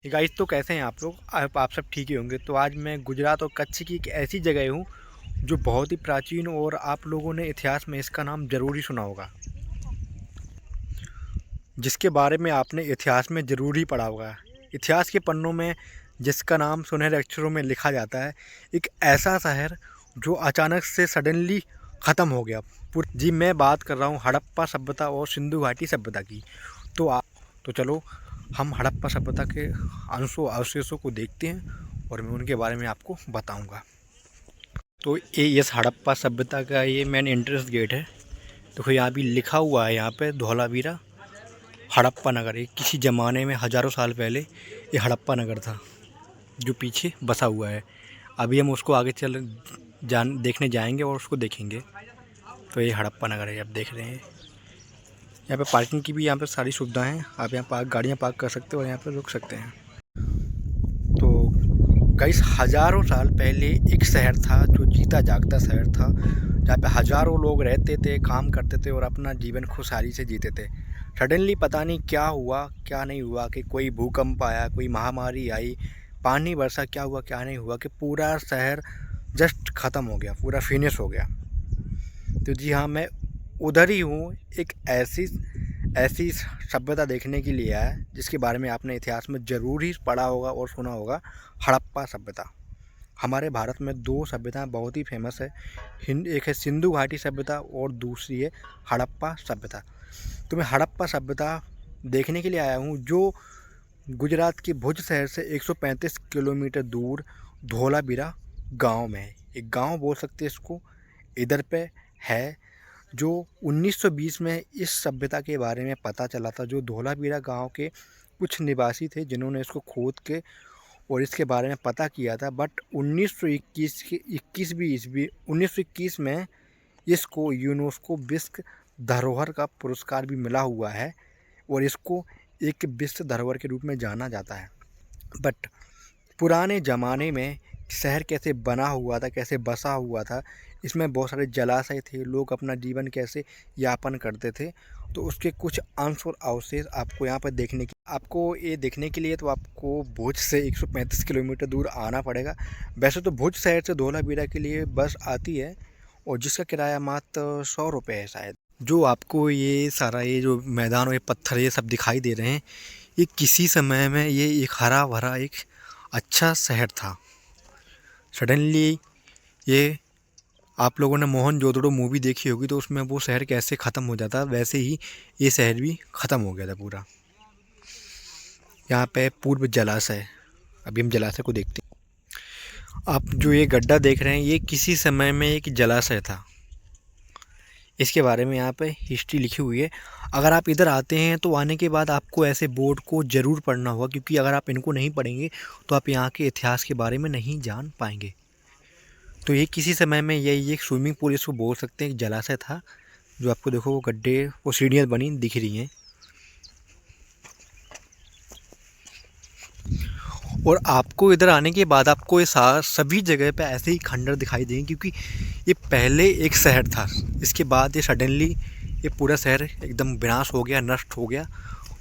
Guys, तो कैसे हैं आप लोग? आप सब ठीक ही होंगे। तो आज मैं गुजरात और कच्छ की एक ऐसी जगह हूँ जो बहुत ही प्राचीन और आप लोगों ने इतिहास में इसका नाम ज़रूर ही सुना होगा, जिसके बारे में आपने इतिहास में ज़रूर ही पढ़ा होगा। इतिहास के पन्नों में जिसका नाम सुनहरे अक्षरों में लिखा जाता है, एक ऐसा शहर जो अचानक से सडनली ख़त्म हो गया। जी, मैं बात कर रहा हूँ हड़प्पा सभ्यता और सिंधु घाटी सभ्यता की। तो तो चलो हम हड़प्पा सभ्यता के अंशों अवशेषों को देखते हैं और मैं उनके बारे में आपको बताऊंगा। तो ये इस हड़प्पा सभ्यता का ये मेन एंट्रेंस गेट है। देखो यहाँ भी लिखा हुआ है, यहाँ पे धौलावीरा हड़प्पा नगर। ये किसी ज़माने में हज़ारों साल पहले ये हड़प्पा नगर था जो पीछे बसा हुआ है। अभी हम उसको आगे देखने जाएंगे और उसको देखेंगे। तो ये हड़प्पा नगर है, आप देख रहे हैं। यहाँ पे पार्किंग की भी यहाँ पे सारी सुविधाएं हैं। आप यहाँ गाड़ियाँ पार्क कर सकते हो और यहाँ पे रुक सकते हैं। तो कई हज़ारों साल पहले एक शहर था जो जीता जागता शहर था, जहाँ पे हज़ारों लोग रहते थे, काम करते थे और अपना जीवन खुशहाली से जीते थे। सडनली पता नहीं क्या हुआ क्या नहीं हुआ कि कोई भूकंप आया, कोई महामारी आई, पानी बरसा, क्या हुआ क्या नहीं हुआ कि पूरा शहर जस्ट ख़त्म हो गया, पूरा फिनिश हो गया। तो जी हाँ, मैं उधर ही हूँ। एक ऐसी ऐसी सभ्यता देखने के लिए आया जिसके बारे में आपने इतिहास में ज़रूर ही पढ़ा होगा और सुना होगा, हड़प्पा सभ्यता। हमारे भारत में दो सभ्यताएं बहुत ही फेमस है। एक है सिंधु घाटी सभ्यता और दूसरी है हड़प्पा सभ्यता। तो मैं हड़प्पा सभ्यता देखने के लिए आया हूँ, जो गुजरात के भुज शहर से 135 किलोमीटर दूर धौलावीरा गांव में है। एक गांव बोल सकते हैं इसको, इधर पे है। जो 1920 में इस सभ्यता के बारे में पता चला था, जो धौलावीरा गांव के कुछ निवासी थे जिन्होंने इसको खोद के और इसके बारे में पता किया था। बट 1921 में इसको यूनेस्को विश्व धरोहर का पुरस्कार भी मिला हुआ है और इसको एक विश्व धरोहर के रूप में जाना जाता है। बट पुराने ज़माने में शहर कैसे बना हुआ था, कैसे बसा हुआ था, इसमें बहुत सारे जलाशय थे, लोग अपना जीवन कैसे यापन करते थे, तो उसके कुछ अंश और अवशेष आपको यहाँ पर देखने के लिए तो आपको भुज से 135 किलोमीटर दूर आना पड़ेगा। वैसे तो भुज शहर से धौलावीरा के लिए बस आती है और जिसका किराया मात्र 100 रुपये है शायद। जो आपको ये सारा ये जो मैदान और ये पत्थर ये सब दिखाई दे रहे हैं, ये किसी समय में ये एक हरा भरा एक अच्छा शहर था। सडनली ये, आप लोगों ने मोहनजोदड़ो मूवी देखी होगी, तो उसमें वो शहर कैसे ख़त्म हो जाता, वैसे ही ये शहर भी ख़त्म हो गया था पूरा। यहाँ पे पूर्व जलाशय, अभी हम जलाशय को देखते हैं। आप जो ये गड्ढा देख रहे हैं, ये किसी समय में एक जलाशय था। इसके बारे में यहाँ पे हिस्ट्री लिखी हुई है। अगर आप इधर आते हैं तो आने के बाद आपको ऐसे बोर्ड को ज़रूर पढ़ना होगा, क्योंकि अगर आप इनको नहीं पढ़ेंगे तो आप यहाँ के इतिहास के बारे में नहीं जान पाएंगे। तो ये किसी समय में ये एक स्विमिंग पूल इसको बोल सकते हैं, एक जलाशय था। जो आपको देखो वो गड्ढे, वो सीढ़ियाँ बनी दिख रही हैं। और आपको इधर आने के बाद आपको ये सभी जगह पे ऐसे ही खंडर दिखाई देंगे, क्योंकि ये पहले एक शहर था। इसके बाद ये सडनली ये पूरा शहर एकदम विनाश हो गया, नष्ट हो गया।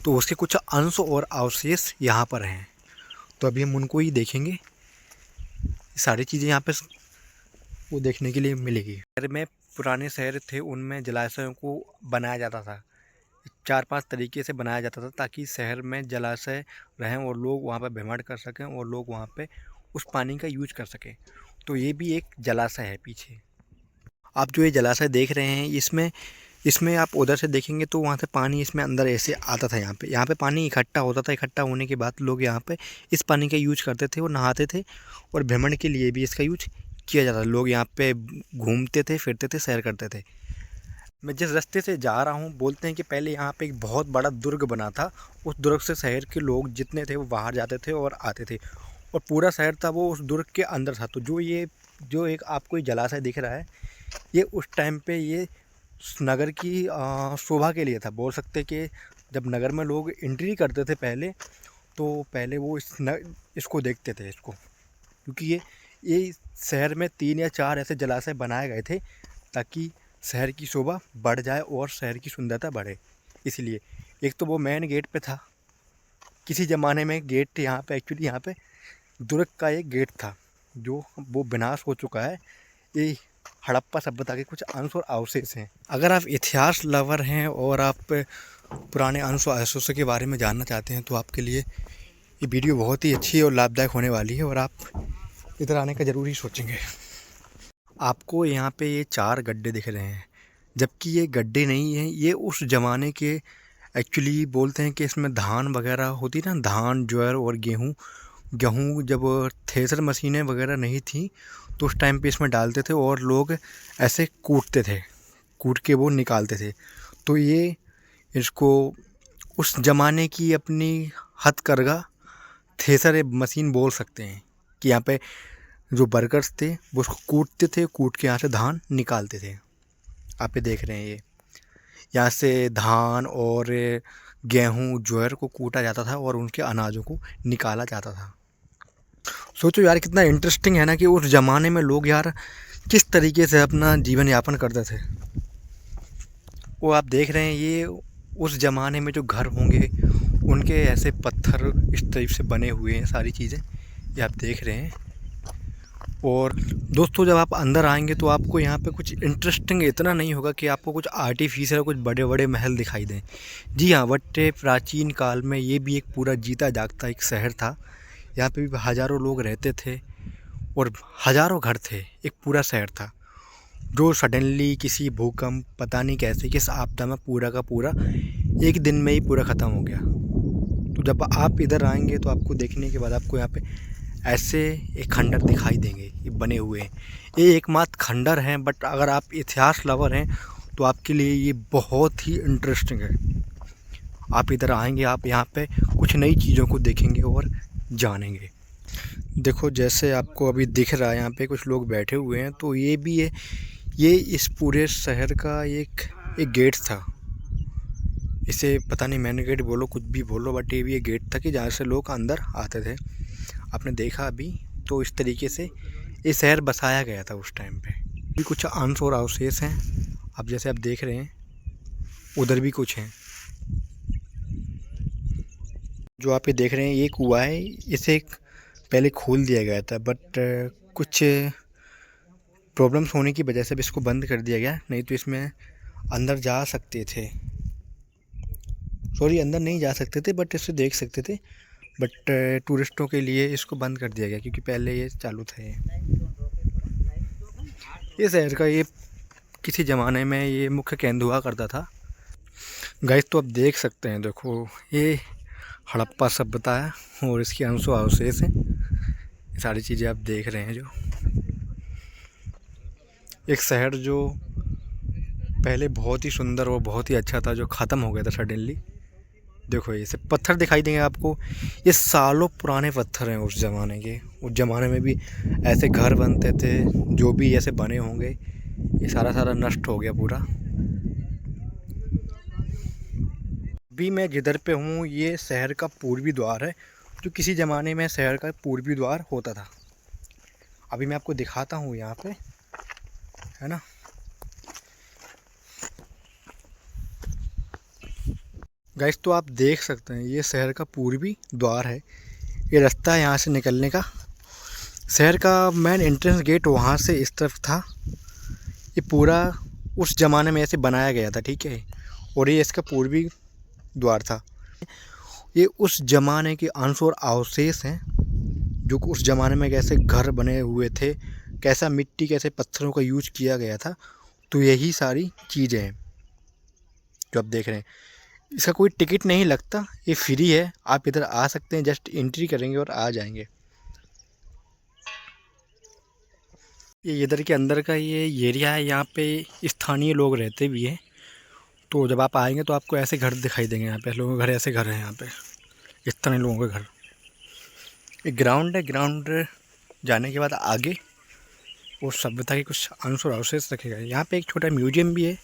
तो उसके कुछ अंश और अवशेष यहाँ पर हैं, तो अभी हम उनको ही देखेंगे। सारी चीज़ें यहाँ पे वो देखने के लिए मिलेगी। शहर में पुराने शहर थे, उनमें जलाशयों को बनाया जाता था। 4-5 तरीके से बनाया जाता था ताकि शहर में जलाशय रहें और लोग वहाँ पर भ्रमण कर सकें और लोग वहाँ पे उस पानी का यूज कर सकें। तो ये भी एक जलाशय है पीछे। आप जो ये जलाशय देख रहे हैं, इसमें इसमें आप उधर से देखेंगे तो वहाँ से पानी इसमें अंदर ऐसे आता था। यहाँ पे पानी इकट्ठा होता था। इकट्ठा होने के बाद लोग यहाँ पे इस पानी का यूज करते थे और नहाते थे, और भ्रमण के लिए भी इसका यूज किया जाता था। लोग यहाँ पे घूमते थे, फिरते थे, सैर करते थे। मैं जिस रास्ते से जा रहा हूँ, बोलते हैं कि पहले यहाँ पे एक बहुत बड़ा दुर्ग बना था। उस दुर्ग से शहर के लोग जितने थे वो बाहर जाते थे और आते थे, और पूरा शहर था वो उस दुर्ग के अंदर था। तो जो एक आपको ये जलाशय दिख रहा है, ये उस टाइम पे ये नगर की शोभा के लिए था। बोल सकते कि जब नगर में लोग एंट्री करते थे पहले, तो पहले वो इसको देखते थे इसको, क्योंकि ये शहर में 3 या 4 ऐसे जलाशय बनाए गए थे ताकि शहर की शोभा बढ़ जाए और शहर की सुंदरता बढ़े। इसलिए एक तो वो मेन गेट पे था, किसी ज़माने में गेट यहाँ पे एक्चुअली यहाँ पे दुर्ग का एक गेट था जो वो विनाश हो चुका है। ये हड़प्पा सभ्यता के कुछ अंश और अवशेष हैं। अगर आप इतिहास लवर हैं और आप पुराने अंश और अवशेषों के बारे में जानना चाहते हैं तो आपके लिए ये वीडियो बहुत ही अच्छी और लाभदायक होने वाली है और आप इधर आने का ज़रूर ही सोचेंगे। आपको यहाँ पे ये 4 गड्ढे दिख रहे हैं, जबकि ये गड्ढे नहीं हैं, ये उस ज़माने के एक्चुअली बोलते हैं कि इसमें धान वगैरह होती ना, धान ज्वार और गेहूँ जब थ्रेसर मशीनें वगैरह नहीं थी तो उस टाइम पे इसमें डालते थे और लोग ऐसे कूटते थे, कूट के वो निकालते थे। तो ये इसको उस ज़माने की अपनी हथकरघा थ्रेसर मशीन बोल सकते हैं कि यहाँ पे जो वर्कर्स थे वो उसको कूटते थे, कूट के यहाँ से धान निकालते थे। आप ये देख रहे हैं, ये यहाँ से धान और गेहूँ ज्वार को कूटा जाता था और उनके अनाजों को निकाला जाता था। सोचो यार कितना इंटरेस्टिंग है ना कि उस ज़माने में लोग यार किस तरीके से अपना जीवन यापन करते थे। वो आप देख रहे हैं, ये उस ज़माने में जो घर होंगे उनके ऐसे पत्थर इस टाइप से बने हुए हैं, सारी चीज़ें ये आप देख रहे हैं। और दोस्तों जब आप अंदर आएंगे तो आपको यहाँ पे कुछ इंटरेस्टिंग इतना नहीं होगा कि आपको कुछ आर्टिफिशियल कुछ बड़े बड़े महल दिखाई दें। जी हाँ, बट प्राचीन काल में ये भी एक पूरा जीता जागता एक शहर था। यहाँ पे भी हज़ारों लोग रहते थे और हज़ारों घर थे, एक पूरा शहर था जो सडनली किसी भूकंप पता नहीं कैसे किस आपदा में पूरा का पूरा एक दिन में ही पूरा ख़त्म हो गया। तो जब आप इधर आएंगे तो आपको देखने के बाद आपको यहाँ पे ऐसे एक खंडर दिखाई देंगे, ये बने हुए हैं। ये एकमात्र खंडर हैं, बट अगर आप इतिहास लवर हैं तो आपके लिए ये बहुत ही इंटरेस्टिंग है। आप इधर आएंगे, आप यहाँ पे कुछ नई चीज़ों को देखेंगे और जानेंगे। देखो जैसे आपको अभी दिख रहा है यहाँ पे कुछ लोग बैठे हुए हैं, तो ये भी है, ये इस पूरे शहर का एक गेट था। इसे पता नहीं मैन गेट बोलो कुछ भी बोलो, बट ये भी एक गेट था कि जहाँ से लोग अंदर आते थे। आपने देखा अभी, तो इस तरीके से ये शहर बसाया गया था उस टाइम पे। भी कुछ अंश और अवशेष हैं, अब जैसे आप देख रहे हैं उधर भी कुछ हैं। जो आप ये देख रहे हैं ये कुआं है, इसे पहले खोल दिया गया था, बट कुछ प्रॉब्लम्स होने की वजह से भी इसको बंद कर दिया गया, नहीं तो इसमें अंदर जा सकते थे। सॉरी, अंदर नहीं जा सकते थे बट इसे देख सकते थे, बट टूरिस्टों के लिए इसको बंद कर दिया गया क्योंकि पहले ये चालू था। ये शहर का ये किसी ज़माने में ये मुख्य केंद्र हुआ करता था। गाइस तो आप देख सकते हैं, देखो ये हड़प्पा सभ्यता है और इसके अंशों अवशेष हैं। ये सारी चीज़ें आप देख रहे हैं, जो एक शहर जो पहले बहुत ही सुंदर और बहुत ही अच्छा था, जो ख़त्म हो गया था सडनली। देखो ये सब पत्थर दिखाई देंगे आपको, ये सालों पुराने पत्थर हैं उस ज़माने के। उस ज़माने में भी ऐसे घर बनते थे, जो भी ऐसे बने होंगे, ये सारा नष्ट हो गया पूरा। अभी मैं जिधर पे हूँ ये शहर का पूर्वी द्वार है, जो किसी ज़माने में शहर का पूर्वी द्वार होता था। अभी मैं आपको दिखाता हूँ यहाँ पे, है ना। गाइस तो आप देख सकते हैं ये शहर का पूर्वी द्वार है, ये रास्ता है यहाँ से निकलने का। शहर का मेन एंट्रेंस गेट वहाँ से इस तरफ था। ये पूरा उस ज़माने में ऐसे बनाया गया था, ठीक है, और ये इसका पूर्वी द्वार था। ये उस ज़माने के अंश और अवशेष हैं, जो उस ज़माने में कैसे घर बने हुए थे, कैसा मिट्टी कैसे पत्थरों का यूज किया गया था। तो यही सारी चीज़ें हैं जो आप देख रहे हैं। इसका कोई टिकट नहीं लगता, ये फ्री है, आप इधर आ सकते हैं, जस्ट एंट्री करेंगे और आ जाएंगे। ये इधर के अंदर का ये एरिया है, यहाँ पे स्थानीय लोग रहते भी हैं। तो जब आप आएंगे तो आपको ऐसे घर दिखाई देंगे, यहाँ पे लोगों के घर, ऐसे घर हैं यहाँ पे, स्थानीय लोगों के घर। एक ग्राउंड है, ग्राउंड जाने के बाद आगे वो सभ्यता के कुछ अंश और अवशेष रखे गए। यहाँ पे एक छोटा म्यूजियम भी है,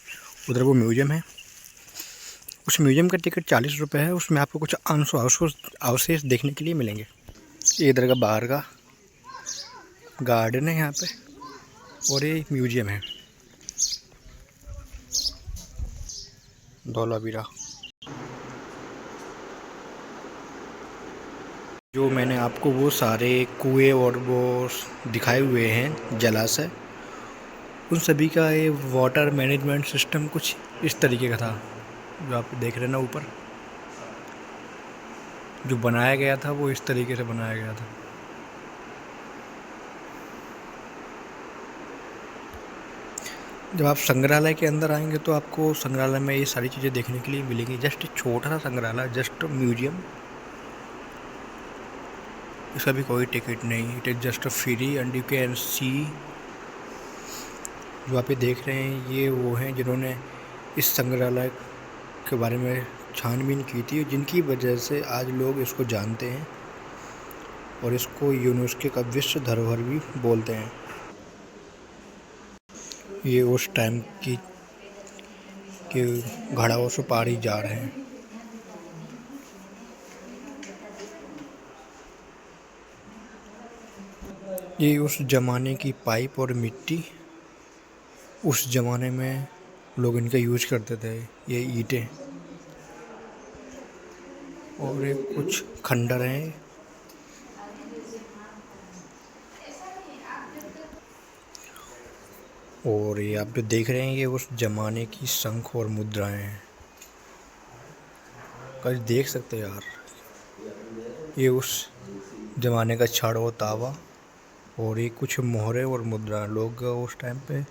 उधर वो म्यूजियम है। उस म्यूजियम का टिकट 40 रुपये है, उसमें आपको कुछ अंश और अवशेष देखने के लिए मिलेंगे। ये इधर का बाहर का गार्डन है यहाँ पे, और ये म्यूजियम है धौलावीरा। जो मैंने आपको वो सारे कुएं और वो दिखाए हुए हैं जलाशय, उन सभी का ये वाटर मैनेजमेंट सिस्टम कुछ इस तरीके का था जो आप देख रहे हैं ना ऊपर। जो बनाया गया था वो इस तरीके से बनाया गया था। जब आप संग्रहालय के अंदर आएंगे तो आपको संग्रहालय में ये सारी चीज़ें देखने के लिए मिलेंगी। जस्ट छोटा सा संग्रहालय, जस्ट म्यूजियम। इसका भी कोई टिकट नहीं, it is just free and you can see. जो आप ये देख रहे हैं ये वो हैं जिन्होंने इस संग्रहालय के बारे में छानबीन की थी, जिनकी वजह से आज लोग इसको जानते हैं और इसको यूनेस्को का विश्व धरोहर भी बोलते हैं। ये उस टाइम की के घड़ाओं से पार ही जा रहे हैं। ये उस ज़माने की पाइप और मिट्टी, उस ज़माने में लोग इनका यूज करते थे। ये ईंटें और ये कुछ खंडर हैं। और ये आप जो देख रहे हैं ये उस ज़माने की शंख और मुद्राएं हैं। कल देख सकते हैं यार, ये उस ज़माने का छड़ और तावा और ये कुछ मोहरे और मुद्रा। लोग उस टाइम पे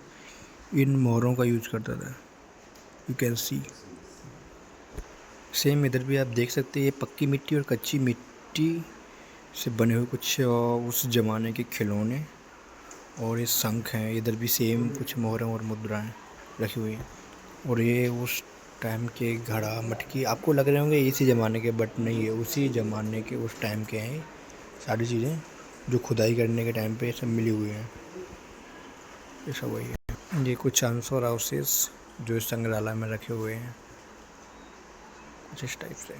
इन मोहरों का यूज करते थे। यू कैन सी सेम इधर भी आप देख सकते हैं। ये पक्की मिट्टी और कच्ची मिट्टी से बने हुए कुछ उस ज़माने के खिलौने और ये शंख हैं। इधर भी सेम कुछ मोहरें और मुद्राएं रखी हुई हैं। और ये उस टाइम के घड़ा मटकी आपको लग रहे होंगे इसी ज़माने के, बट नहीं है, उसी ज़माने के उस टाइम के हैं सारी चीज़ें जो खुदाई करने के टाइम पे सब मिली हुई हैं। ये सब वही है। ये कुछ आंसर हाउसेस जो इस संग्रहालय में रखे हुए हैं कुछ इस टाइप से।